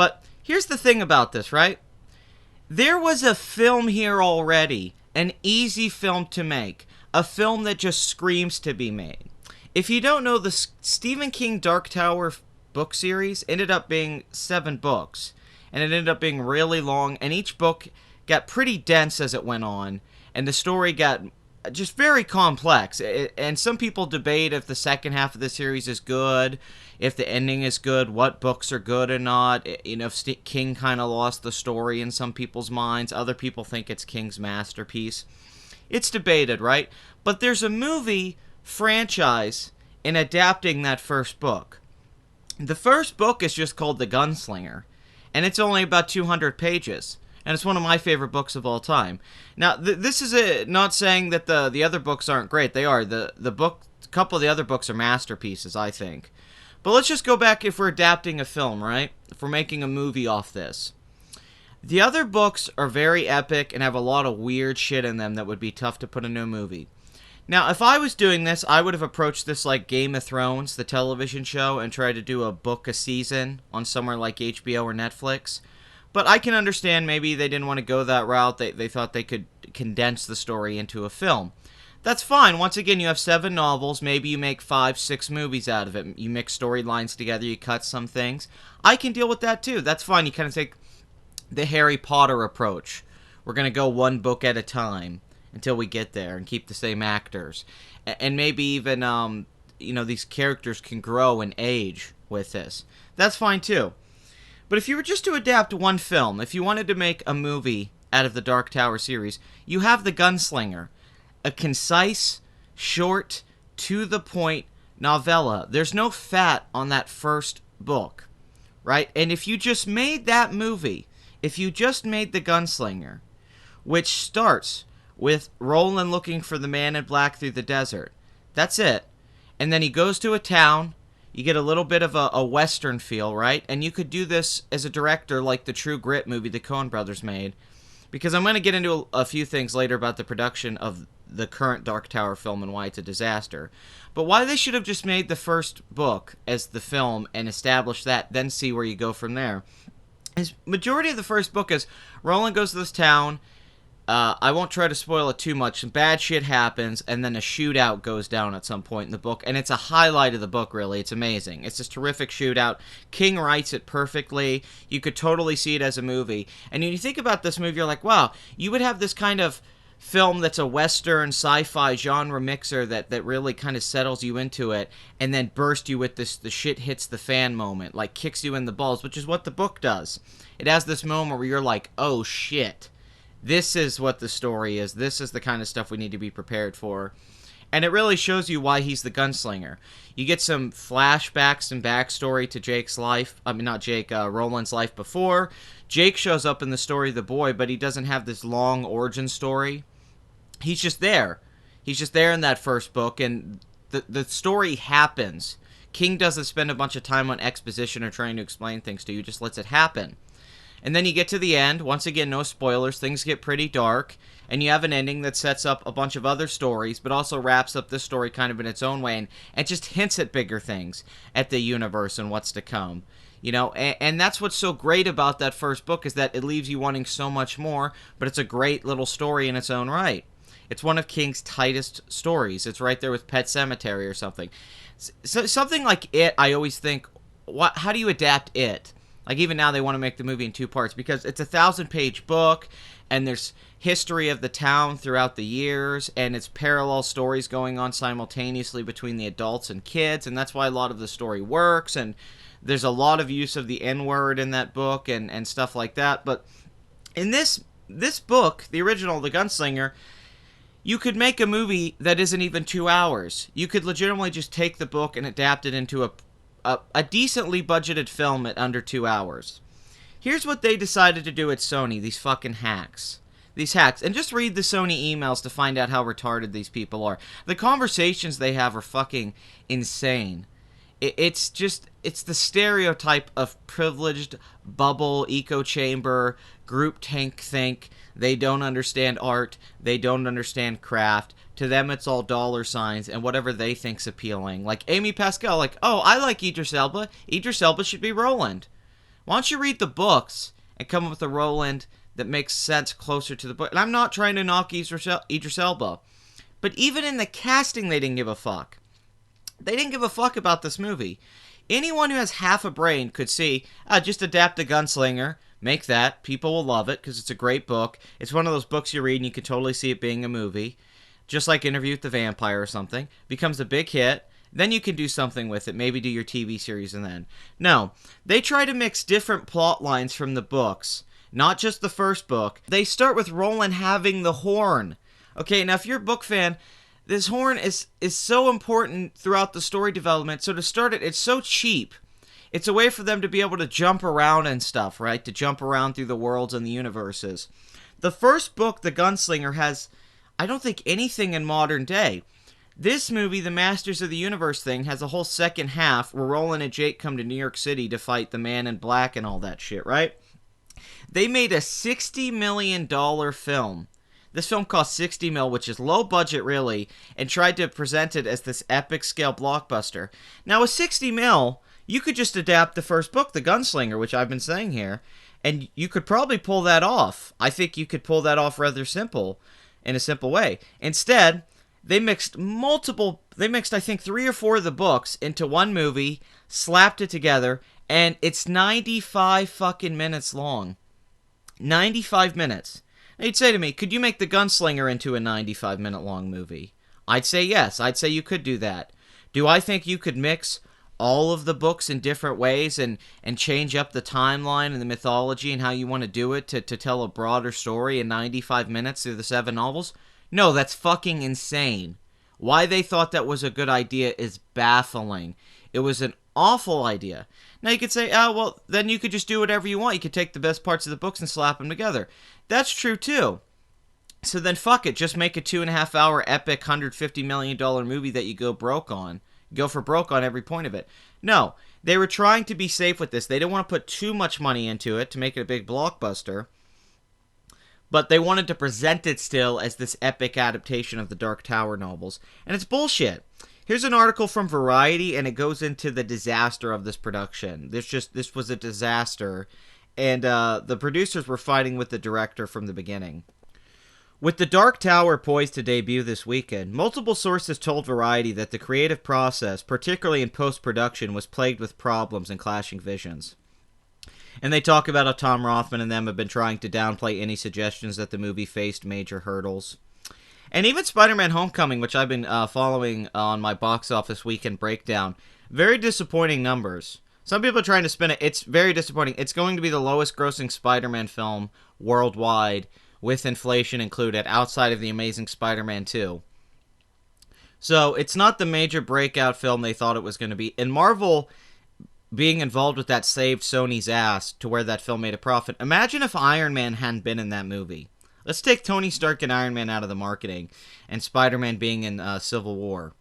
But here's the thing about this, right? There was a film here already, an easy film to make, a film that just screams to be made. If you don't know, the Stephen King Dark Tower book series ended up being 7 books, and it ended up being really long, and each book got pretty dense as it went on, and the story got just very complex. And some people debate if the second half of the series is good, if the ending is good, what books are good or not. You know, if King kind of lost the story in some people's minds. Other people think it's King's masterpiece. It's debated, right? But there's a movie franchise in adapting that first book. The first book is just called The Gunslinger, and it's only about 200 pages. And it's one of my favorite books of all time. Now, this is not saying that the other books aren't great. They are. A couple of the other books are masterpieces, I think. But let's just go back if we're adapting a film, right? If we're making a movie off this. The other books are very epic and have a lot of weird shit in them that would be tough to put into a movie. Now, if I was doing this, I would have approached this like Game of Thrones, the television show, and tried to do a book a season on somewhere like HBO or Netflix. But I can understand maybe they didn't want to go that route. They thought they could condense the story into a film. That's fine. Once again, you have 7 novels. Maybe you make 5, 6 movies out of it. You mix storylines together. You cut some things. I can deal with that too. That's fine. You kind of take the Harry Potter approach. We're going to go one book at a time until we get there and keep the same actors. And maybe even, these characters can grow and age with this. That's fine too. But if you were just to adapt one film, if you wanted to make a movie out of the Dark Tower series, you have The Gunslinger. A concise, short, to-the-point novella. There's no fat on that first book, right? And if you just made that movie, if you just made The Gunslinger, which starts with Roland looking for the man in black through the desert, that's it. And then he goes to a town. You get a little bit of a Western feel, right? And you could do this as a director like the True Grit movie the Coen brothers made. Because I'm going to get into a few things later about the production of the current Dark Tower film and why it's a disaster. But why they should have just made the first book as the film and established that, then see where you go from there. Is majority of the first book is Roland goes to this town. I won't try to spoil it too much. Some bad shit happens, and then a shootout goes down at some point in the book, and it's a highlight of the book, really. It's amazing. It's this terrific shootout. King writes it perfectly. You could totally see it as a movie. And when you think about this movie, you're like, wow, you would have this kind of film that's a Western sci-fi genre mixer that really kind of settles you into it, and then burst you with this the shit hits the fan moment, like kicks you in the balls, which is what the book does. It has this moment where you're like, oh shit. This is what the story is. This is the kind of stuff we need to be prepared for. And it really shows you why he's the gunslinger. You get some flashbacks and backstory to Jake's life. I mean, not Jake, Roland's life before. Jake shows up in the story of the boy, but he doesn't have this long origin story. He's just there. He's just there in that first book, and the story happens. King doesn't spend a bunch of time on exposition or trying to explain things to you. Just lets it happen. And then you get to the end. Once again, no spoilers. Things get pretty dark. And you have an ending that sets up a bunch of other stories, but also wraps up this story kind of in its own way and just hints at bigger things, at the universe and what's to come. You know, and that's what's so great about that first book, is that it leaves you wanting so much more, but it's a great little story in its own right. It's one of King's tightest stories. It's right there with Pet Sematary or something. So something like It, I always think, how do you adapt It? Like, even now they want to make the movie in 2 parts, because it's a 1,000-page book, and there's history of the town throughout the years, and it's parallel stories going on simultaneously between the adults and kids, and that's why a lot of the story works, and there's a lot of use of the N-word in that book and stuff like that. But in this book, the original, The Gunslinger, you could make a movie that isn't even 2 hours. You could legitimately just take the book and adapt it into a decently budgeted film at under 2 hours. Here's what they decided to do at Sony, these fucking hacks. These hacks. And just read the Sony emails to find out how retarded these people are. The conversations they have are fucking insane. It's the stereotype of privileged bubble, echo chamber, group tank think. They don't understand art. They don't understand craft. To them, it's all dollar signs and whatever they think's appealing. Like Amy Pascal, like, oh, I like Idris Elba. Idris Elba should be Roland. Why don't you read the books and come up with a Roland that makes sense closer to the book? And I'm not trying to knock Idris Elba, but even in the casting, they didn't give a fuck. They didn't give a fuck about this movie. Anyone who has half a brain could see, just adapt The Gunslinger, make that, people will love it because it's a great book. It's one of those books you read and you can totally see it being a movie. Just like Interview with the Vampire or something. Becomes a big hit. Then you can do something with it. Maybe do your TV series and then. No. They try to mix different plot lines from the books. Not just the first book. They start with Roland having the horn. Okay, now if you're a book fan, this horn is so important throughout the story development. So to start it, it's so cheap. It's a way for them to be able to jump around and stuff, right? To jump around through the worlds and the universes. The first book, The Gunslinger, has, I don't think, anything in modern day. This movie, the Masters of the Universe thing, has a whole second half where Roland and Jake come to New York City to fight the Man in Black and all that shit, right? They made a $60 million film. This film cost $60 million, which is low budget, really, and tried to present it as this epic scale blockbuster. Now, with $60 million, you could just adapt the first book, The Gunslinger, which I've been saying here, and you could probably pull that off. I think you could pull that off rather in a simple way. Instead, they mixed I think 3 or 4 of the books into one movie, slapped it together, and it's 95 fucking minutes long. 95 minutes. Now you'd say to me, could you make The Gunslinger into a 95-minute long movie? I'd say yes. I'd say you could do that. Do I think you could mix all of the books in different ways and change up the timeline and the mythology and how you want to do it to tell a broader story in 95 minutes through the 7 novels? No, that's fucking insane. Why they thought that was a good idea is baffling. It was an awful idea. Now you could say, well, then you could just do whatever you want. You could take the best parts of the books and slap them together. That's true too. So then fuck it, just make a 2.5 hour epic $150 million movie that you go broke on. Go for broke on every point of it. No, they were trying to be safe with this. They didn't want to put too much money into it to make it a big blockbuster. But they wanted to present it still as this epic adaptation of the Dark Tower novels. And it's bullshit. Here's an article from Variety, and it goes into the disaster of this production. This was a disaster. And the producers were fighting with the director from the beginning. With The Dark Tower poised to debut this weekend, multiple sources told Variety that the creative process, particularly in post-production, was plagued with problems and clashing visions. And they talk about how Tom Rothman and them have been trying to downplay any suggestions that the movie faced major hurdles. And even Spider-Man Homecoming, which I've been following on my box office weekend breakdown, very disappointing numbers. Some people are trying to spin it. It's very disappointing. It's going to be the lowest grossing Spider-Man film worldwide, with inflation included, outside of The Amazing Spider-Man 2. So, it's not the major breakout film they thought it was going to be. And Marvel being involved with that saved Sony's ass to where that film made a profit. Imagine if Iron Man hadn't been in that movie. Let's take Tony Stark and Iron Man out of the marketing, and Spider-Man being in Civil War.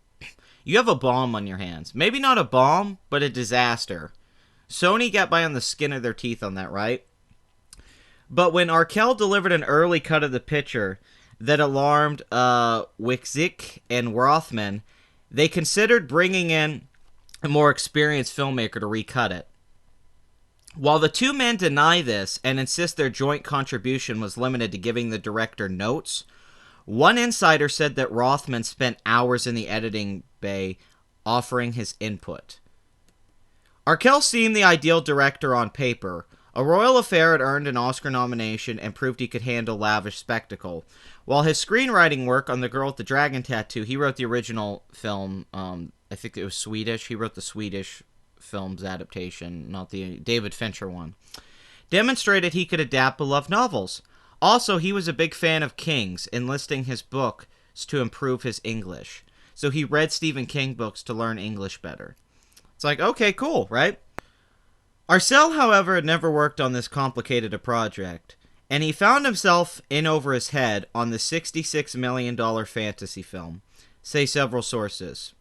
You have a bomb on your hands. Maybe not a bomb, but a disaster. Sony got by on the skin of their teeth on that, right? But when Arkell delivered an early cut of the picture that alarmed Wixzik and Rothman, they considered bringing in a more experienced filmmaker to recut it. While the two men deny this and insist their joint contribution was limited to giving the director notes, one insider said that Rothman spent hours in the editing bay offering his input. Arkell seemed the ideal director on paper. A Royal Affair had earned an Oscar nomination and proved he could handle lavish spectacle. While his screenwriting work on The Girl with the Dragon Tattoo, he wrote the original film, I think it was Swedish. He wrote the Swedish film's adaptation, not the David Fincher one. Demonstrated he could adapt beloved novels. Also, he was a big fan of King's, enlisting his books to improve his English. So he read Stephen King books to learn English better. It's like, okay, cool, right? Arcel, however, had never worked on this complicated a project, and he found himself in over his head on the $66 million fantasy film, say several sources.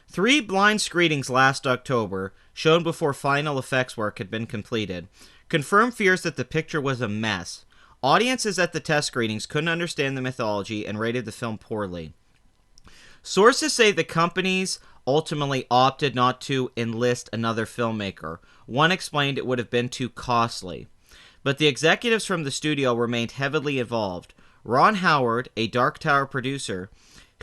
3 blind screenings last October, shown before final effects work had been completed, confirmed fears that the picture was a mess. Audiences at the test screenings couldn't understand the mythology and rated the film poorly. Sources say the companies ultimately opted not to enlist another filmmaker, One explained it would have been too costly. But the executives from the studio remained heavily involved. Ron Howard, a Dark Tower producer,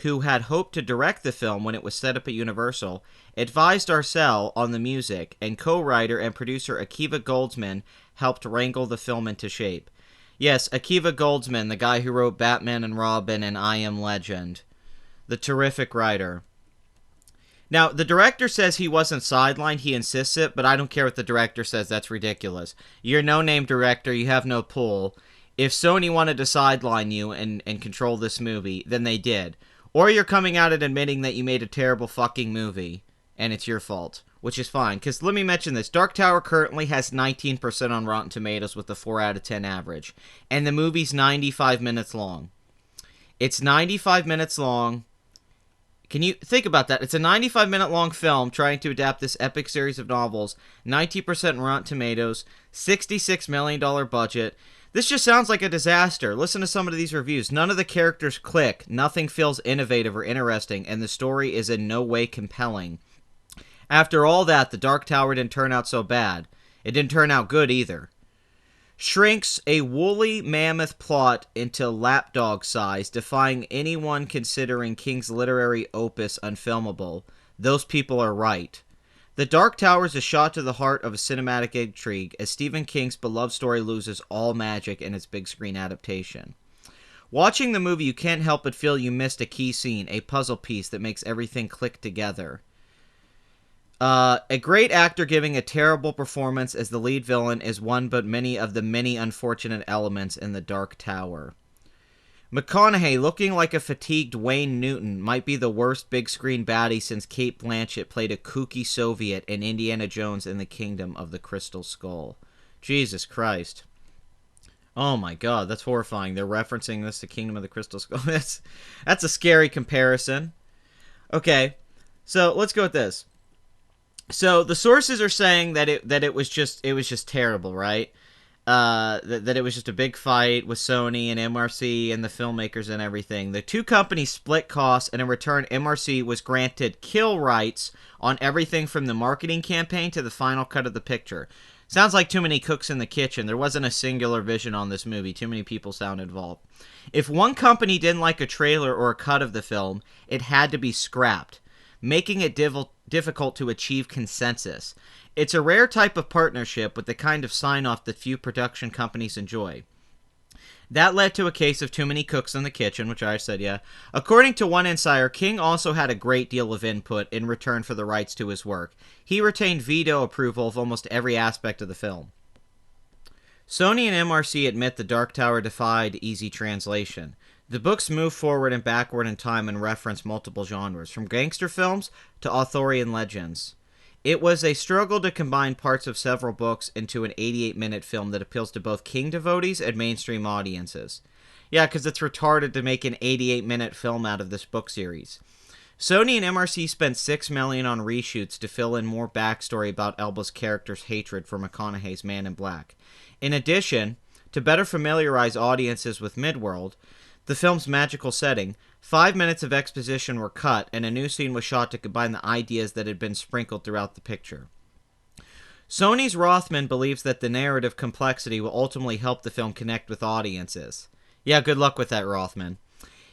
who had hoped to direct the film when it was set up at Universal, advised Arcel on the music, and co-writer and producer Akiva Goldsman helped wrangle the film into shape. Yes, Akiva Goldsman, the guy who wrote Batman and Robin and I Am Legend. The terrific writer. Now, the director says he wasn't sidelined, he insists it, but I don't care what the director says, that's ridiculous. You're a no-name director, you have no pull. If Sony wanted to sideline you and control this movie, then they did. Or you're coming out and admitting that you made a terrible fucking movie, and it's your fault, which is fine. Because let me mention this, Dark Tower currently has 19% on Rotten Tomatoes with a 4 out of 10 average. And the movie's 95 minutes long. It's 95 minutes long. Can you think about that? It's a 95-minute long film trying to adapt this epic series of novels, 90% Rotten Tomatoes, $66 million budget. This just sounds like a disaster. Listen to some of these reviews. None of the characters click, nothing feels innovative or interesting, and the story is in no way compelling. After all that, The Dark Tower didn't turn out so bad. It didn't turn out good either. Shrinks a woolly mammoth plot into lapdog size, defying anyone considering King's literary opus unfilmable. Those people are right. The Dark Tower is a shot to the heart of a cinematic intrigue, as Stephen King's beloved story loses all magic in its big screen adaptation. Watching the movie, you can't help but feel you missed a key scene, a puzzle piece that makes everything click together. A great actor giving a terrible performance as the lead villain is one but many of the many unfortunate elements in The Dark Tower. McConaughey, looking like a fatigued Wayne Newton, might be the worst big screen baddie since Cate Blanchett played a kooky Soviet in Indiana Jones and the Kingdom of the Crystal Skull. Jesus Christ. Oh my god, that's horrifying. They're referencing this to Kingdom of the Crystal Skull. That's a scary comparison. Okay, so let's go with this. So the sources are saying that it was just terrible, right? That it was just a big fight with Sony and MRC and the filmmakers and everything. The two companies split costs, and in return, MRC was granted kill rights on everything from the marketing campaign to the final cut of the picture. Sounds like too many cooks in the kitchen. There wasn't a singular vision on this movie. Too many people sound involved. If one company didn't like a trailer or a cut of the film, it had to be scrapped, making it difficult to achieve consensus. It's a rare type of partnership with the kind of sign-off that few production companies enjoy. That led to a case of too many cooks in the kitchen, which I said, yeah. According to one insider, King also had a great deal of input in return for the rights to his work. He retained veto approval of almost every aspect of the film. Sony and MRC admit The Dark Tower defied easy translation. The books move forward and backward in time and reference multiple genres, from gangster films to Arthurian legends. It was a struggle to combine parts of several books into an 88-minute film that appeals to both King devotees and mainstream audiences. Yeah, because it's retarded to make an 88-minute film out of this book series. Sony and MRC spent $6 million on reshoots to fill in more backstory about Elba's character's hatred for McConaughey's Man in Black. In addition, to better familiarize audiences with Midworld, the film's magical setting, 5 minutes of exposition were cut, and a new scene was shot to combine the ideas that had been sprinkled throughout the picture. Sony's Rothman believes that the narrative complexity will ultimately help the film connect with audiences. Yeah, good luck with that, Rothman.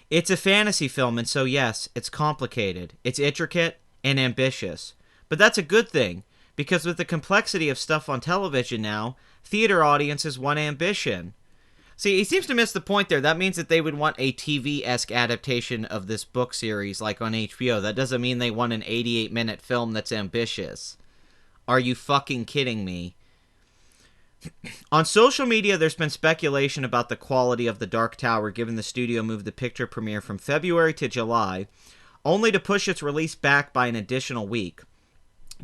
It's a fantasy film, and so yes, it's complicated, it's intricate, and ambitious. But that's a good thing, because with the complexity of stuff on television now, theater audiences want ambition. See, he seems to miss the point there. That means that they would want a TV-esque adaptation of this book series, like on HBO. That doesn't mean they want an 88-minute film that's ambitious. Are you fucking kidding me? On social media, there's been speculation about the quality of The Dark Tower, given the studio moved the picture premiere from February to July, only to push its release back by an additional week.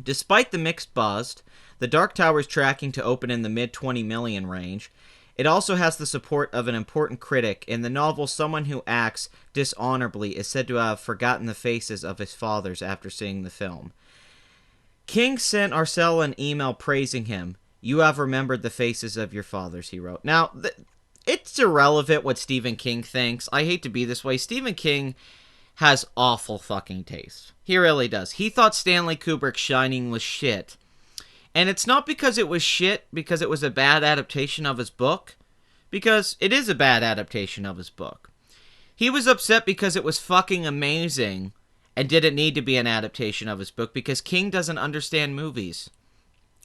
Despite the mixed buzz, The Dark Tower is tracking to open in the mid-20 million range. It also has the support of an important critic. In the novel, someone who acts dishonorably is said to have forgotten the faces of his fathers after seeing the film. King sent Arcel an email praising him. "You have remembered the faces of your fathers," he wrote. Now, it's irrelevant what Stephen King thinks. I hate to be this way. Stephen King has awful fucking taste. He really does. He thought Stanley Kubrick's Shining was shit. And it's not because it was shit, because it was a bad adaptation of his book, because it is a bad adaptation of his book. He was upset because it was fucking amazing and didn't need to be an adaptation of his book because King doesn't understand movies.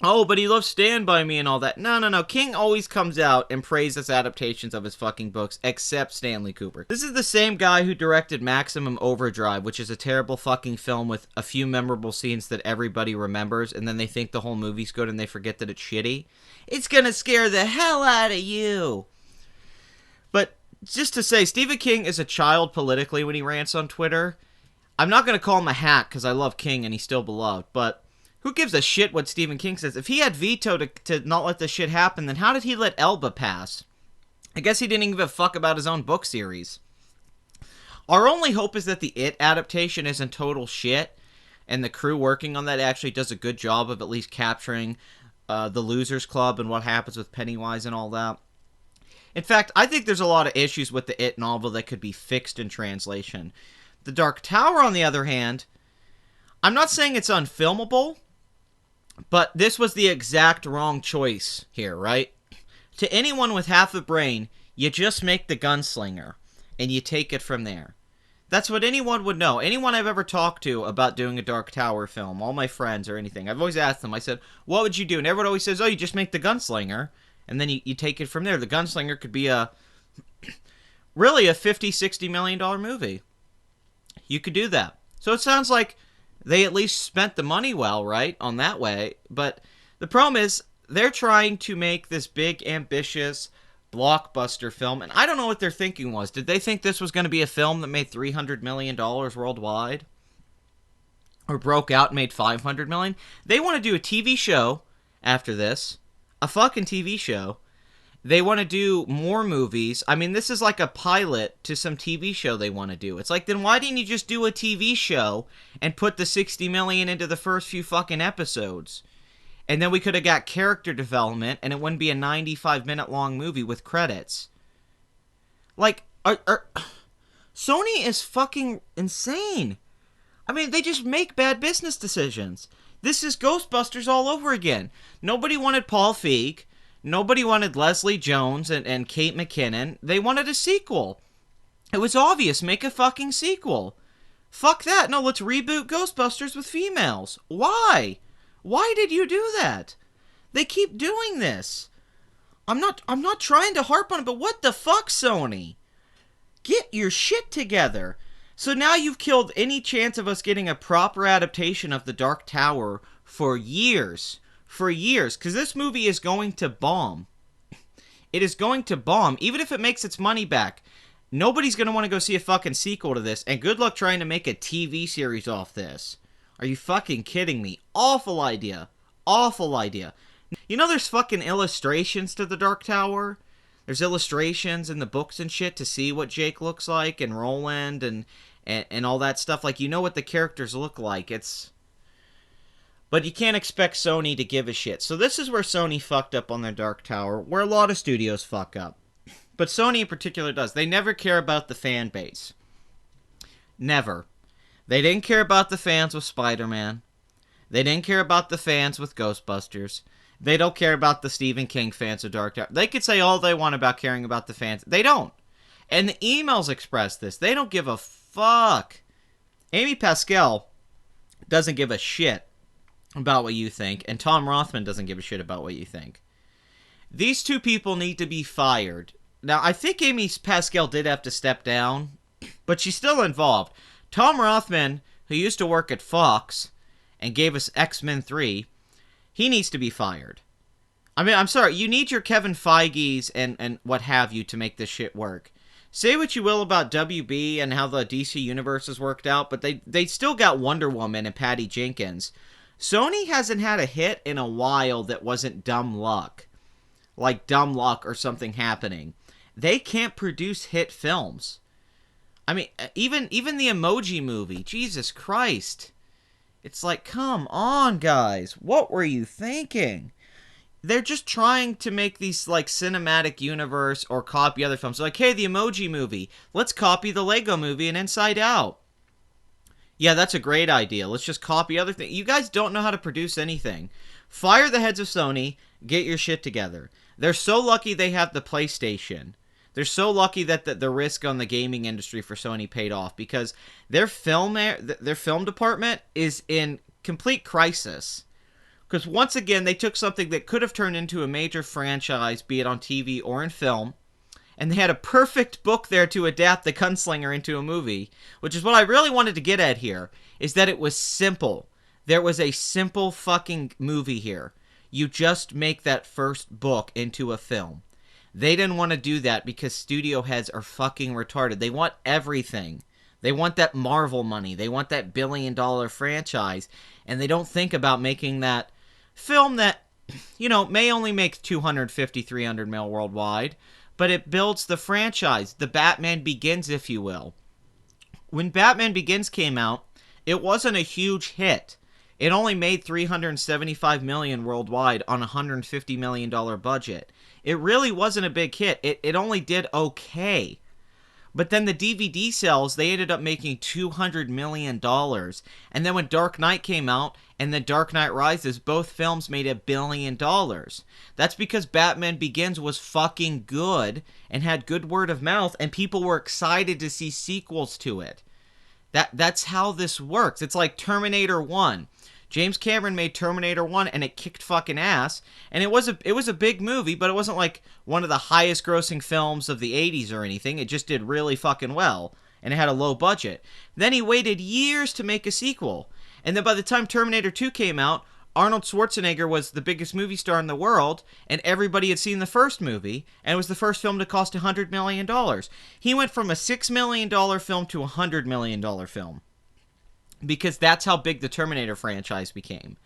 Oh, but he loves Stand By Me and all that. No. King always comes out and praises adaptations of his fucking books, except Stanley Kubrick. This is the same guy who directed Maximum Overdrive, which is a terrible fucking film with a few memorable scenes that everybody remembers, and then they think the whole movie's good and they forget that it's shitty. It's gonna scare the hell out of you. But just to say, Stephen King is a child politically when he rants on Twitter. I'm not gonna call him a hack because I love King and he's still beloved, but who gives a shit what Stephen King says? If he had veto to not let this shit happen, then how did he let Elba pass? I guess he didn't give a fuck about his own book series. Our only hope is that the It adaptation isn't total shit, and the crew working on that actually does a good job of at least capturing the Losers Club and what happens with Pennywise and all that. In fact, I think there's a lot of issues with the It novel that could be fixed in translation. The Dark Tower, on the other hand, I'm not saying it's unfilmable, but this was the exact wrong choice here, right? To anyone with half a brain, you just make the gunslinger, and you take it from there. That's what anyone would know. Anyone I've ever talked to about doing a Dark Tower film, all my friends or anything, I've always asked them, I said, what would you do? And everyone always says, oh, you just make the gunslinger, and then you take it from there. The gunslinger could be really a $50, $60 million movie. You could do that. So it sounds like they at least spent the money well, right, on that way. But the problem is they're trying to make this big, ambitious, blockbuster film. And I don't know what their thinking was. Did they think this was going to be a film that made $300 million worldwide? Or broke out and made $500 million? They want to do a TV show after this. A fucking TV show. They want to do more movies. I mean, this is like a pilot to some TV show they want to do. It's like, then why didn't you just do a TV show and put the $60 million into the first few fucking episodes? And then we could have got character development and it wouldn't be a 95-minute long movie with credits. Like, Sony is fucking insane. I mean, they just make bad business decisions. This is Ghostbusters all over again. Nobody wanted Paul Feig. Nobody wanted Leslie Jones and Kate McKinnon. They wanted a sequel. It was obvious. Make a fucking sequel. Fuck that. No, let's reboot Ghostbusters with females. Why? Why did you do that? They keep doing this. I'm not trying to harp on it, but what the fuck, Sony? Get your shit together. So now you've killed any chance of us getting a proper adaptation of The Dark Tower for years. For years, because this movie is going to bomb. It is going to bomb, even if it makes its money back. Nobody's going to want to go see a fucking sequel to this, and good luck trying to make a TV series off this. Are you fucking kidding me? Awful idea. Awful idea. You know there's fucking illustrations to The Dark Tower? There's illustrations in the books and shit to see what Jake looks like, and Roland, and all that stuff. Like, you know what the characters look like. But you can't expect Sony to give a shit. So this is where Sony fucked up on their Dark Tower, where a lot of studios fuck up. But Sony in particular does. They never care about the fan base. Never. They didn't care about the fans with Spider-Man. They didn't care about the fans with Ghostbusters. They don't care about the Stephen King fans of Dark Tower. They could say all they want about caring about the fans. They don't. And the emails express this. They don't give a fuck. Amy Pascal doesn't give a shit about what you think, and Tom Rothman doesn't give a shit about what you think. These two people need to be fired. Now, I think Amy Pascal did have to step down, but she's still involved. Tom Rothman, who used to work at Fox and gave us X-Men 3, he needs to be fired. I mean, I'm sorry, you need your Kevin Feige's and what have you to make this shit work. Say what you will about WB and how the DC universe has worked out, but they still got Wonder Woman and Patty Jenkins. Sony hasn't had a hit in a while that wasn't dumb luck. Like dumb luck or something happening. They can't produce hit films. I mean, even the Emoji Movie. Jesus Christ. It's like, come on, guys. What were you thinking? They're just trying to make these, like, cinematic universe or copy other films. Like, hey, the Emoji Movie. Let's copy the Lego Movie and Inside Out. Yeah, that's a great idea. Let's just copy other things. You guys don't know how to produce anything. Fire the heads of Sony. Get your shit together. They're so lucky they have the PlayStation. They're so lucky that the risk on the gaming industry for Sony paid off, because their film department is in complete crisis. Because once again, they took something that could have turned into a major franchise, be it on TV or in film, and they had a perfect book there to adapt The Gunslinger into a movie, which is what I really wanted to get at here, is that it was simple. There was a simple fucking movie here. You just make that first book into a film. They didn't want to do that because studio heads are fucking retarded. They want everything. They want that Marvel money. They want that billion-dollar franchise. And they don't think about making that film that, you know, may only make 250, 300 mil worldwide, but it builds the franchise. The Batman Begins, if you will. When Batman Begins came out, it wasn't a huge hit. It only made $375 million worldwide on a $150 million budget. It really wasn't a big hit. It only did okay. But then the DVD sales, they ended up making $200 million. And then when Dark Knight came out and The Dark Knight Rises, both films made $1 billion. That's because Batman Begins was fucking good and had good word of mouth, and people were excited to see sequels to it. That's how this works. It's like Terminator 1. James Cameron made Terminator 1 and it kicked fucking ass. And it was a big movie, but it wasn't like one of the highest grossing films of the 80s or anything. It just did really fucking well. And it had a low budget. Then he waited years to make a sequel. And then by the time Terminator 2 came out, Arnold Schwarzenegger was the biggest movie star in the world, and everybody had seen the first movie, and it was the first film to cost $100 million. He went from a $6 million film to a $100 million film. Because that's how big the Terminator franchise became.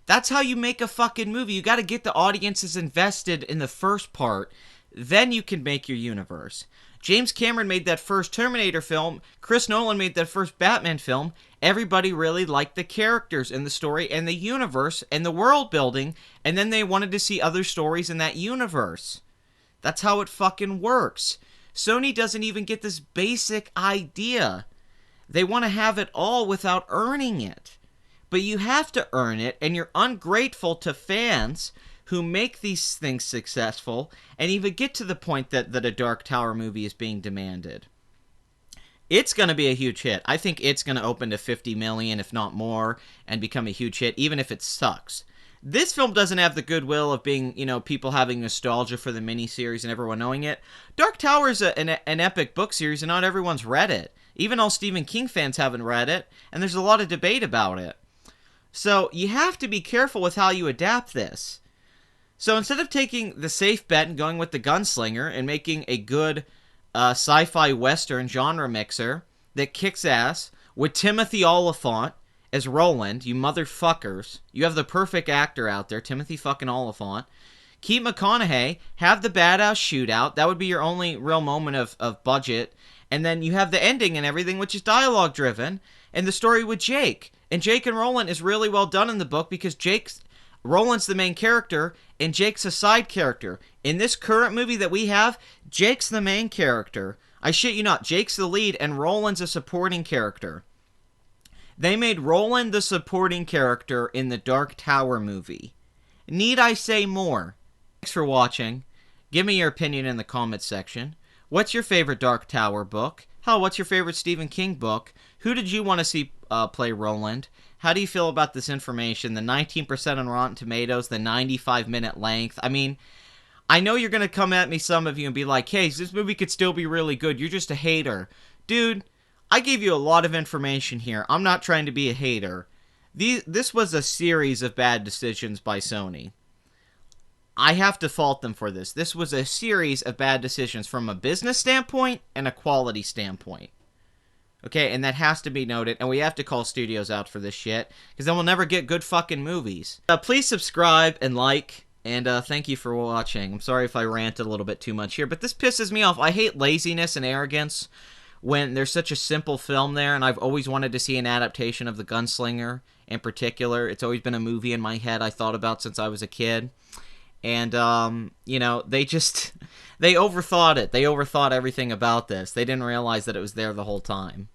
That's how you make a fucking movie. You got to get the audiences invested in the first part. Then you can make your universe. James Cameron made that first Terminator film. Chris Nolan made that first Batman film. Everybody really liked the characters and the story and the universe and the world building. And then they wanted to see other stories in that universe. That's how it fucking works. Sony doesn't even get this basic idea. They want to have it all without earning it. But you have to earn it, and you're ungrateful to fans who make these things successful and even get to the point that a Dark Tower movie is being demanded. It's going to be a huge hit. I think it's going to open to 50 million, if not more, and become a huge hit, even if it sucks. This film doesn't have the goodwill of being, you know, people having nostalgia for the miniseries and everyone knowing it. Dark Tower is an epic book series, and not everyone's read it. Even all Stephen King fans haven't read it, and there's a lot of debate about it. So you have to be careful with how you adapt this. So instead of taking the safe bet and going with The Gunslinger and making a good sci-fi western genre mixer that kicks ass with Timothy Olyphant as Roland, you motherfuckers, you have the perfect actor out there, Timothy fucking Olyphant. Keep McConaughey, have the badass shootout. That would be your only real moment of budget. And then you have the ending and everything, which is dialogue driven, and the story with Jake. And Jake and Roland is really well done in the book because Roland's the main character and Jake's a side character. In this current movie that we have, Jake's the main character. I shit you not, Jake's the lead and Roland's a supporting character. They made Roland the supporting character in the Dark Tower movie. Need I say more? Thanks for watching. Give me your opinion in the comments section. What's your favorite Dark Tower book? Hell, what's your favorite Stephen King book? Who did you want to see play Roland? How do you feel about this information? The 19% on Rotten Tomatoes, the 95-minute length. I mean, I know you're going to come at me, some of you, and be like, hey, this movie could still be really good. You're just a hater. Dude, I gave you a lot of information here. I'm not trying to be a hater. This was a series of bad decisions by Sony. I have to fault them for this. This was a series of bad decisions from a business standpoint and a quality standpoint. Okay, and that has to be noted, and we have to call studios out for this shit, because then we'll never get good fucking movies. Please subscribe and like, and thank you for watching. I'm sorry if I ranted a little bit too much here, but this pisses me off. I hate laziness and arrogance when there's such a simple film there, and I've always wanted to see an adaptation of The Gunslinger in particular. It's always been a movie in my head I thought about since I was a kid. And, you know, they overthought it. They overthought everything about this. They didn't realize that it was there the whole time.